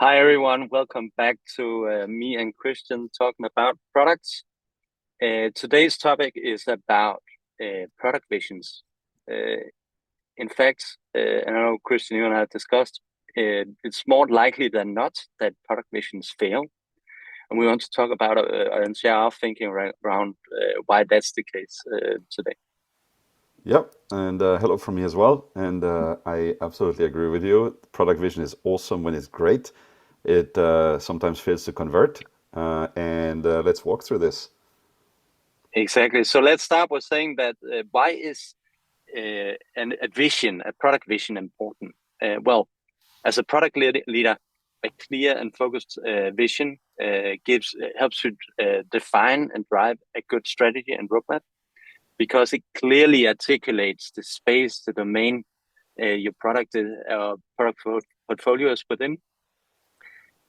Hi everyone, welcome back to me and Christian talking about products. Today's topic is about product visions. Uh, in fact, and I know Christian, you and I have discussed, it's more likely than not that product visions fail. And we want to talk about and share our thinking around why that's the case today. Yep, and hello from me as well. And I absolutely agree with you. Product vision is awesome when it's great. It sometimes fails to convert. And let's walk through this. Exactly. So let's start with saying that why is a product vision important? Well, as a product leader, a clear and focused vision helps you define and drive a good strategy and roadmap because it clearly articulates the space, the domain your portfolio is within.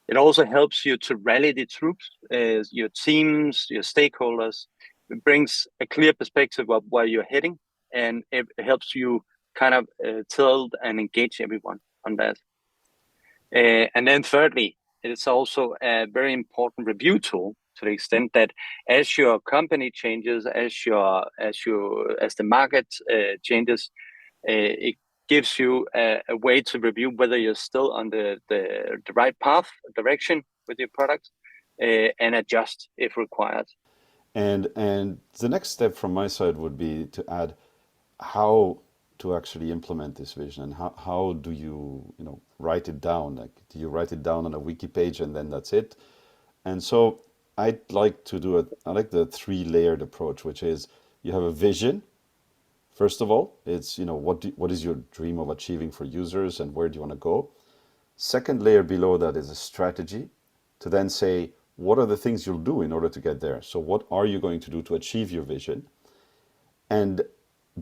It also helps you to rally the troops, your teams, your stakeholders. It brings a clear perspective of where you're heading, and it helps you kind of tell and engage everyone on that. And then thirdly, it's also a very important review tool to the extent that as your company changes, as the market changes, it gives you a way to review whether you're still on the right path, direction with your product, and adjust if required. And the next step from my side would be to add how to actually implement this vision and how do you write it down? Like, do you write it down on a wiki page and then that's it? And so I like the three-layered approach, which is you have a vision. First of all, it's what is your dream of achieving for users and where do you want to go? Second layer below that is a strategy to then say what are the things you'll do in order to get there. So what are you going to do to achieve your vision? And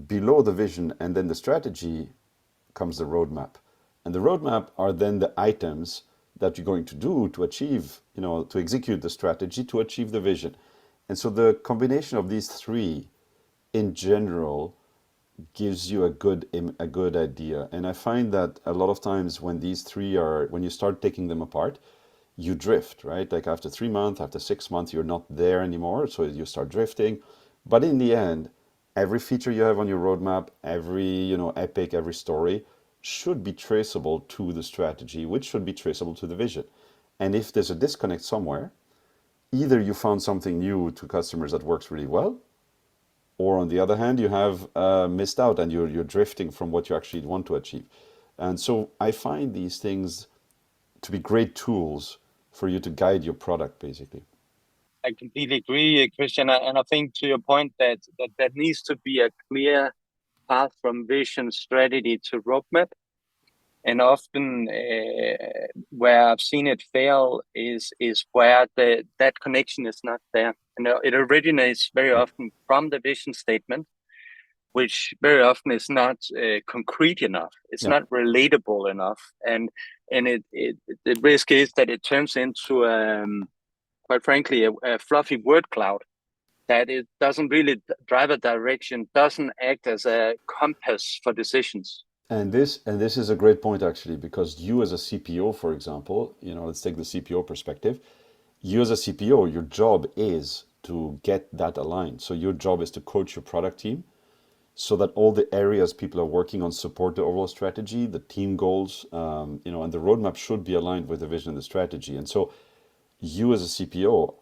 below the vision and then the strategy comes the roadmap. And the roadmap are then the items that you're going to do to achieve, to execute the strategy to achieve the vision. And so the combination of these three in general gives you a good idea. And I find that a lot of times when you start taking them apart, you drift, right? Like after 3 months, after 6 months, you're not there anymore. So you start drifting. But in the end, every feature you have on your roadmap, every, epic, every story should be traceable to the strategy, which should be traceable to the vision. And if there's a disconnect somewhere, either you found something new to customers that works really well, or on the other hand, you have missed out and you're drifting from what you actually want to achieve. And so I find these things to be great tools for you to guide your product, basically. I completely agree, Christian, and I think to your point that needs to be a clear path from vision, strategy to roadmap. And often, where I've seen it fail is where that connection is not there. It originates very Yeah. often from the vision statement, which very often is not concrete enough. It's Yeah. not relatable enough, and the risk is that it turns into quite frankly a fluffy word cloud that it doesn't really drive a direction, doesn't act as a compass for decisions. And this is a great point actually, because you as a CPO, for example, let's take the CPO perspective. You as a CPO, your job is to get that aligned. So your job is to coach your product team so that all the areas people are working on support the overall strategy, the team goals, and the roadmap should be aligned with the vision and the strategy. And so you as a CPO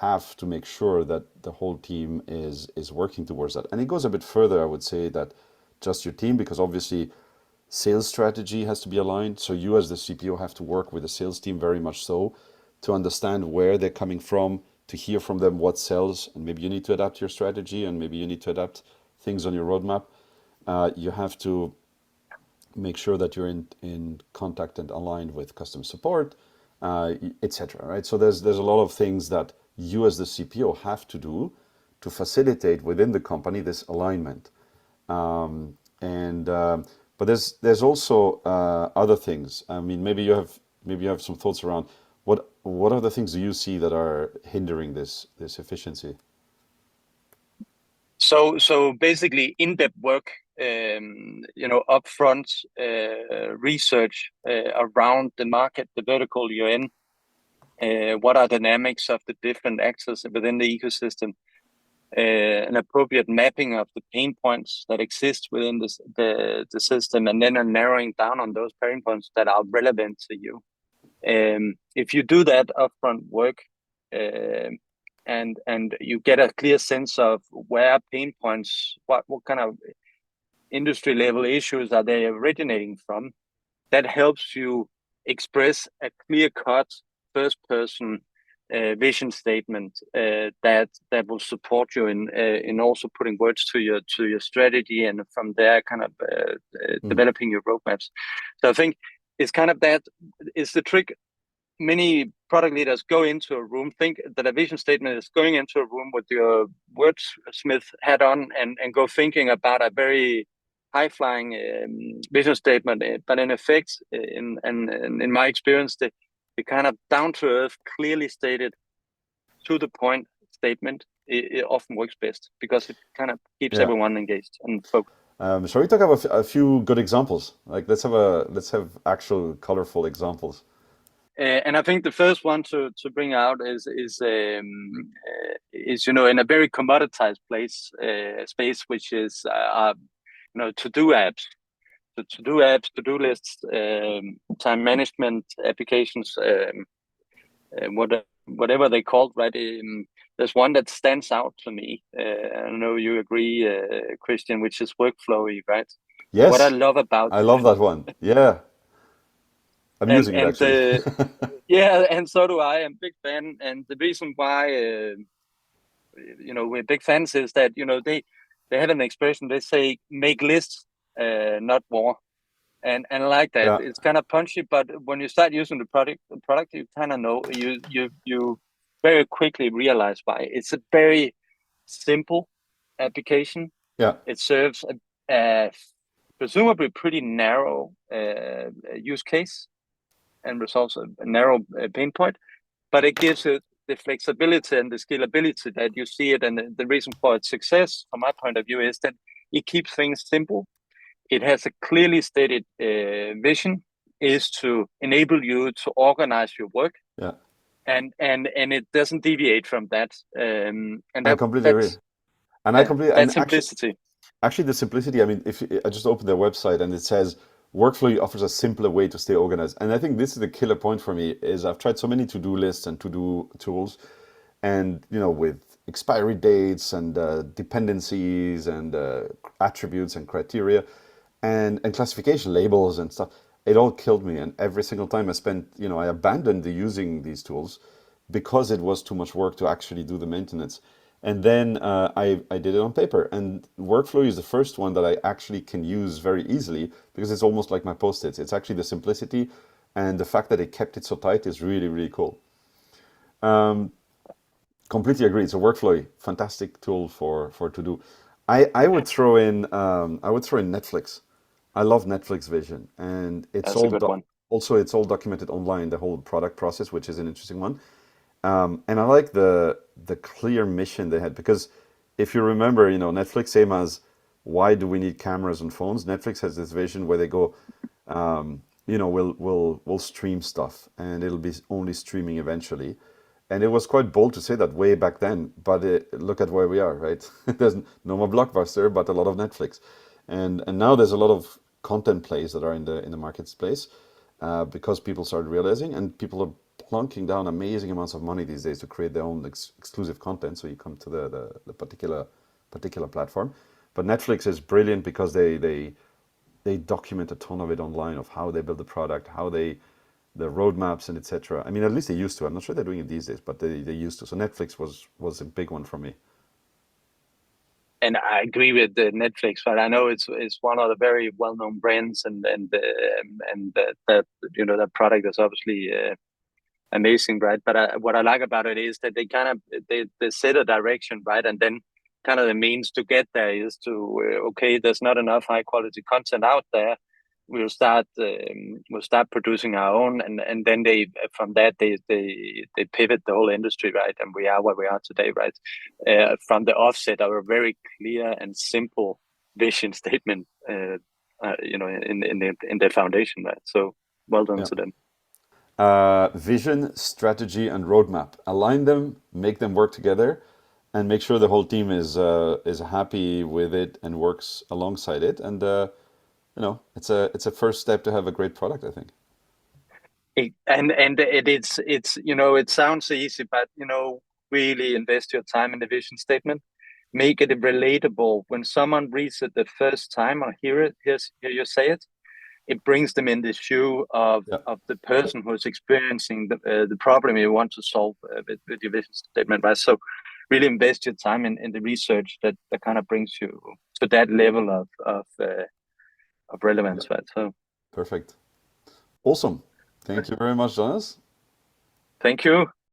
have to make sure that the whole team is working towards that. And it goes a bit further, I would say, that just your team, because obviously sales strategy has to be aligned. So you as the CPO have to work with the sales team very much so to understand where they're coming from, to hear from them what sells, and maybe you need to adapt your strategy, and maybe you need to adapt things on your roadmap. You have to make sure that you're in contact and aligned with customer support, etc. Right? So there's a lot of things that you as the CPO have to do to facilitate within the company this alignment. And but there's also other things. I mean, maybe you have some thoughts around what other things do you see that are hindering this efficiency? So basically, in-depth work upfront research around the market, the vertical you're in. What are dynamics of the different actors within the ecosystem? An appropriate mapping of the pain points that exist within the system, and then narrowing down on those pain points that are relevant to you. If you do that upfront work, and you get a clear sense of where pain points, what kind of industry level issues are they originating from, that helps you express a clear cut first person vision statement that will support you in also putting words to your strategy, and from there kind of developing your roadmaps. So I think it's kind of that is the trick. Many product leaders go into a room, think that a vision statement is going into a room with your wordsmith hat on, and go thinking about a very high-flying vision statement. But in effect, in my experience, the kind of down-to-earth, clearly stated, to the point statement, it often works best because it kind of keeps Yeah. everyone engaged and focused. Shall we talk about a few good examples? Like let's have actual colorful examples. And I think the first one to bring out is in a very commoditized space, which is to-do apps, to-do lists, time management applications, whatever they called, right? There's one that stands out to me. I know you agree, Christian, which is Workflowy, right? What I Yes, love about I love that one. Yeah, I'm using it and actually. yeah, and so do I. I'm a big fan, and the reason why we're big fans is that they have an expression. They say make lists, not war, and I like that. Yeah, It's kind of punchy, but when you start using the product, you kind of know you very quickly realize why. It's a very simple application. yeah, It serves a presumably pretty narrow use case and resolves a narrow pain point, but it gives it the flexibility and the scalability that you see it. And the reason for its success, from my point of view, is that it keeps things simple. It has a clearly stated vision, is to enable you to organize your work, yeah. and it doesn't deviate from that. And I that completely agree. that's And I yeah, completely that and actually simplicity. Actually, the simplicity, I mean, if I just opened their website and it says Workflow offers a simpler way to stay organized. And I think this is the killer point for me is I've tried so many to-do lists and to-do tools and, with expiry dates and dependencies and attributes and criteria and classification labels and stuff. It all killed me. And every single time I abandoned the using these tools because it was too much work to actually do the maintenance. And then I did it on paper. And Workflow is the first one that I actually can use very easily because it's almost like my post-its. It's actually the simplicity and the fact that it kept it so tight is really, really cool. Completely agree. It's a Workflow, fantastic tool for to do. I would throw in Netflix. I love Netflix Vision, and That's a good one. also it's all documented online. The whole product process, which is an interesting one. And I like the clear mission they had because if you remember, Netflix same as why do we need cameras on phones? Netflix has this vision where they go, we'll stream stuff and it'll be only streaming eventually. And it was quite bold to say that way back then, but look at where we are, right? There's no more Blockbuster, but a lot of Netflix, and now there's a lot of content plays that are in the marketplace because people started realizing, and people are plunking down amazing amounts of money these days to create their own exclusive content. So you come to the particular platform, but Netflix is brilliant because they document a ton of it online of how they build the product, how the roadmaps and etc. I mean, at least they used to. I'm not sure they're doing it these days, but they used to. So Netflix was a big one for me. And I agree with the Netflix, but I know it's one of the very well known brands, and that product is obviously amazing, right? But what I like about it is that they kind of they set a direction, right, and then kind of the means to get there is to okay, there's not enough high quality content out there. We'll start producing our own, and then they from that they pivot the whole industry, right, and we are where we are today, right, from the offset of a very clear and simple vision statement, in their foundation, right? So well done Yeah. to them. Vision, strategy, and roadmap. Align them, make them work together, and make sure the whole team is happy with it and works alongside it. And it's a first step to have a great product, I think. It's it sounds easy, but really invest your time in the vision statement. Make it relatable. When someone reads it the first time or hear you say it, it brings them in the shoe Yeah, of the person who is experiencing the problem you want to solve with your vision statement, right? So really invest your time in the research that kind of brings you to that level of yeah, relevance, right? So perfect. Awesome. Thank you very much, Jonas. thank you.